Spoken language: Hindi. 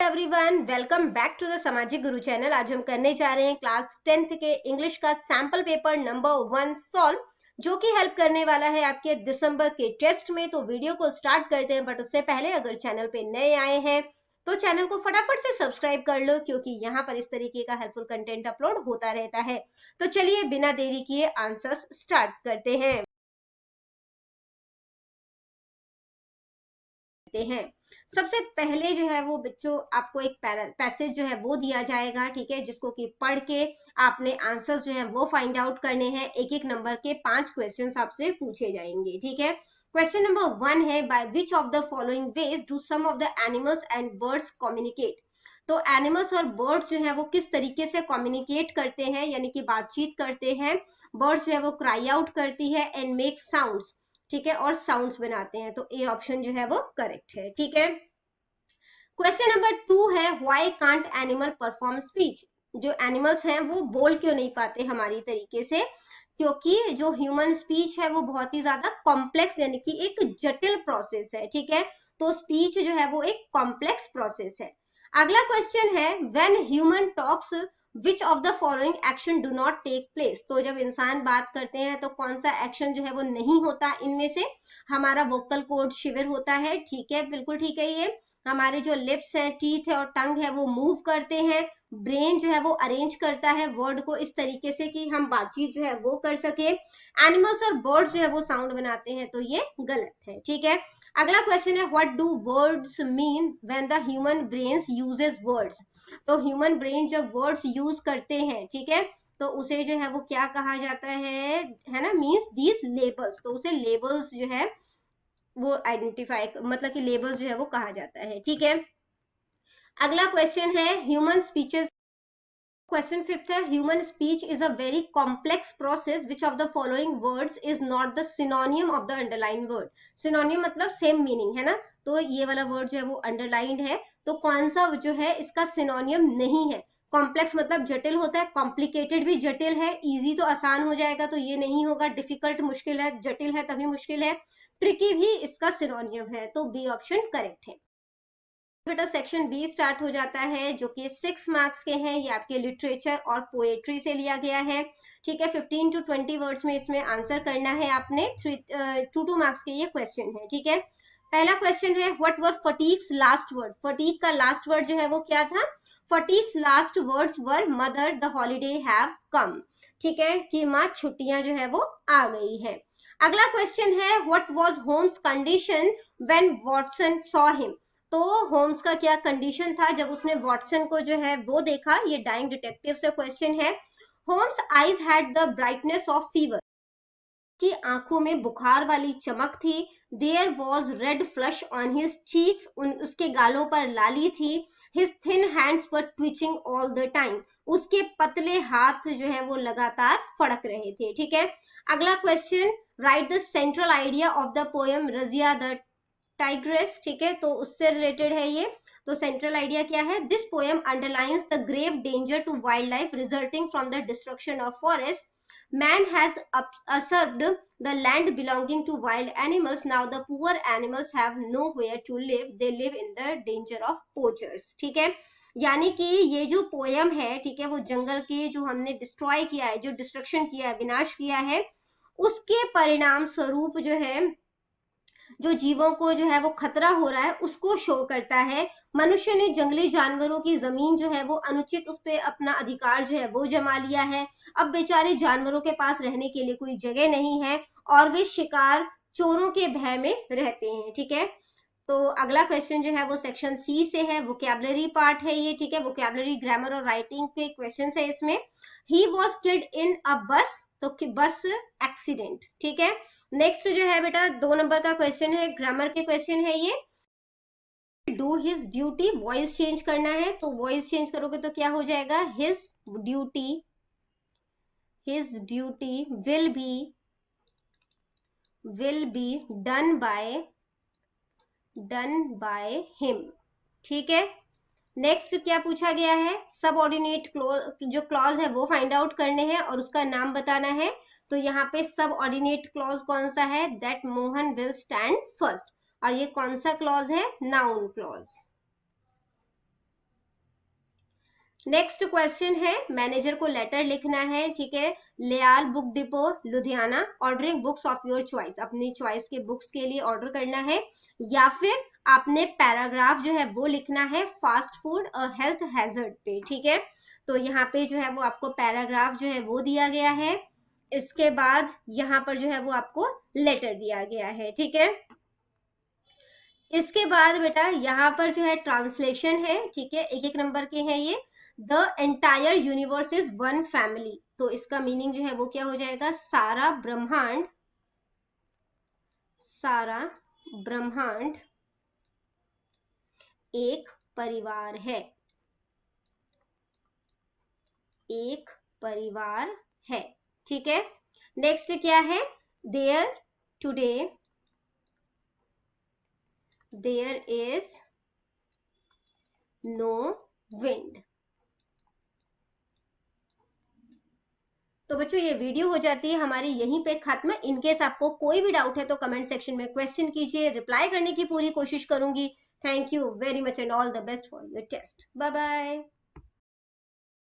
Everyone, welcome back to the Samajik Guru channel. आज हम करने जा रहे हैं क्लास 10th के इंग्लिश का सैंपल पेपर नंबर 1 सॉल्व, जो कि हेल्प करने वाला है आपके दिसंबर के टेस्ट में। तो वीडियो को स्टार्ट करते हैं, बट उससे पहले अगर चैनल पे नए आए हैं तो चैनल को फटाफट से सब्सक्राइब कर लो, क्योंकि यहाँ पर इस तरीके का हेल्पफुल कंटेंट अपलोड होता रहता है। तो चलिए बिना देरी किए आंसर्स स्टार्ट करते हैं। सबसे पहले जो है वो बच्चों आपको एक पैसेज जो है वो दिया जाएगा, ठीक है, जिसको कि पढ़ के आपने आंसर्स जो है वो फाइंड आउट करने हैं। एक एक नंबर के 5 क्वेश्चंस आपसे पूछे जाएंगे, ठीक है। क्वेश्चन नंबर 1 है, by which of the following ways do some of the animals and birds communicate. तो एनिमल्स और बर्ड्स जो है वो किस तरीके से कम्युनिकेट करते हैं, यानी कि बातचीत करते हैं। बर्ड्स जो है वो क्राई आउट करती है एंड मेक साउंड्स, ठीक है, और साउंड्स बनाते हैं। तो ए ऑप्शन जो है वो करेक्ट है, ठीक है। क्वेश्चन नंबर 2 है, why can't animal perform speech. जो एनिमल्स हैं वो बोल क्यों नहीं पाते हमारी तरीके से, क्योंकि जो ह्यूमन स्पीच है वो बहुत ही ज्यादा कॉम्प्लेक्स यानी कि एक जटिल प्रोसेस है, ठीक है। तो स्पीच जो है वो एक कॉम्प्लेक्स प्रोसेस है। अगला क्वेश्चन है, when human talks which of the following action do not take place. तो जब इंसान बात करते हैं तो कौन सा एक्शन जो है वो नहीं होता इनमें से। हमारा वोकल कोड शिविर होता है, ठीक है, बिल्कुल ठीक है। ये हमारे जो लिप्स है, टीथ है और टंग है वो मूव करते हैं। ब्रेन जो है वो अरेंज करता है वर्ड को इस तरीके से कि हम बातचीत जो है वो कर सके। एनिमल्स और बर्ड्स जो है वो साउंड बनाते हैं, तो ये गलत है, ठीक है। अगला क्वेश्चन है, what do words mean when the human brains uses words. तो ह्यूमन ब्रेन जब वर्ड्स यूज करते हैं, ठीक है, तो उसे जो है वो क्या कहा जाता है ना, मीन्स दीज लेबल्स। तो उसे लेबल्स जो है वो आइडेंटिफाई, मतलब कि लेबल्स जो है वो कहा जाता है, ठीक है। अगला क्वेश्चन है, ह्यूमन स्पीचेस। क्वेश्चन 5th है, human speech is a very complex process, which of the following words is not the सिनोनियम of the underline word. सिनोनियम मतलब सेम मीनिंग है ना, तो ये वाला वर्ड जो है वो अंडरलाइंड है, तो कौन सा जो है इसका सिनोनियम नहीं है। कॉम्प्लेक्स मतलब जटिल होता है, कॉम्प्लिकेटेड भी जटिल है, इजी तो आसान हो जाएगा तो ये नहीं होगा, डिफिकल्ट मुश्किल है, जटिल है तभी मुश्किल है, ट्रिकी भी इसका सिनोनियम है। तो बी ऑप्शन करेक्ट है। बेटा सेक्शन बी स्टार्ट हो जाता है, जो कि 6 मार्क्स के हैं। ये आपके लिटरेचर और पोएट्री से लिया गया है, ठीक है। 15 to 20 वर्ड्स में इसमें आंसर करना है आपने। 2 मार्क्स के ये क्वेश्चन है, ठीक है। पहला क्वेश्चन है, what were fatigues last word. Fatigue का लास्ट वर्ड जो है वो क्या था। Fatigues last words were mother the holiday have come, ठीक है, कि माँ छुट्टियां जो है वो आ गई है। अगला क्वेश्चन है, what was Holmes condition when Watson saw him. तो होम्स का क्या कंडीशन था जब उसने वॉटसन को जो है वो देखा। ये डाइंग डिटेक्टिव से क्वेश्चन है। Holmes eyes had the brightness of fever, की आंखों में बुखार वाली चमक थी। There was red flush on his cheeks, उसके गालों पर लाली थी। His thin hands were twitching all the time, उसके पतले हाथ जो है वो लगातार फड़क रहे थे, ठीक है। अगला question, right the central idea of the poem Razia the tigress, ठीक है, तो उससे रिलेटेड है ये। तो सेंट्रल आइडिया क्या है, this poem underlines the grave danger to wild life resulting from the destruction of forest. Man has usurped the land belonging to wild animals. Now the poor animals have nowhere to live. They live in the danger of poachers. ठीक है, यानी कि ये जो पोयम है, ठीक है, वो जंगल के जो हमने डिस्ट्रॉय किया है, जो डिस्ट्रक्शन किया है, विनाश किया है, उसके परिणाम स्वरूप जो है जो जीवों को जो है वो खतरा हो रहा है उसको शो करता है। मनुष्य ने जंगली जानवरों की जमीन जो है वो अनुचित उस पर अपना अधिकार जो है वो जमा लिया है। अब बेचारे जानवरों के पास रहने के लिए कोई जगह नहीं है और वे शिकार चोरों के भय में रहते हैं, ठीक है। तो अगला क्वेश्चन जो है वो सेक्शन सी से है, वोकैबुलरी पार्ट है ये, ठीक है। वोकैबुलरी, ग्रामर और राइटिंग के क्वेश्चन है इसमें। ही वॉज किल्ड इन अ बस, तो बस एक्सीडेंट, ठीक है। नेक्स्ट जो है बेटा 2 नंबर का क्वेश्चन है, ग्रामर के क्वेश्चन है ये। Do his duty, voice change करना है, तो वॉइस चेंज करोगे तो क्या हो जाएगा, his duty will be done by him, ठीक है। नेक्स्ट क्या पूछा गया है, सबऑर्डिनेट जो क्लॉज है वो फाइंड आउट करने हैं और उसका नाम बताना है। तो यहाँ पे सबऑर्डिनेट क्लॉज कौन सा है, that Mohan will stand first, और ये कौन सा क्लॉज है, नाउन क्लॉज। नेक्स्ट क्वेश्चन है, मैनेजर को लेटर लिखना है, ठीक है, Lyall book depot Ludhiana, ordering books of your choice, अपनी चॉइस के बुक्स के लिए ऑर्डर करना है, या फिर आपने पैराग्राफ जो है वो लिखना है फास्ट फूड हेल्थ हैजर्ड पे, ठीक है। तो यहाँ पे जो है वो आपको पैराग्राफ जो है वो दिया गया है, इसके बाद यहाँ पर जो है वो आपको लेटर दिया गया है, ठीक है। इसके बाद बेटा यहाँ पर जो है ट्रांसलेशन है, ठीक है, एक एक नंबर के हैं ये। The entire universe is one family, तो इसका मीनिंग जो है वो क्या हो जाएगा, सारा ब्रह्मांड, सारा ब्रह्मांड एक परिवार है, एक परिवार है, ठीक है। नेक्स्ट क्या है, there today there is no wind. तो बच्चों ये वीडियो हो जाती है हमारी यहीं पे खत्म। इनकेस आपको कोई भी डाउट है तो कमेंट सेक्शन में क्वेश्चन कीजिए, रिप्लाई करने की पूरी कोशिश करूंगी। Thank you very much and all the best for your test. Bye bye.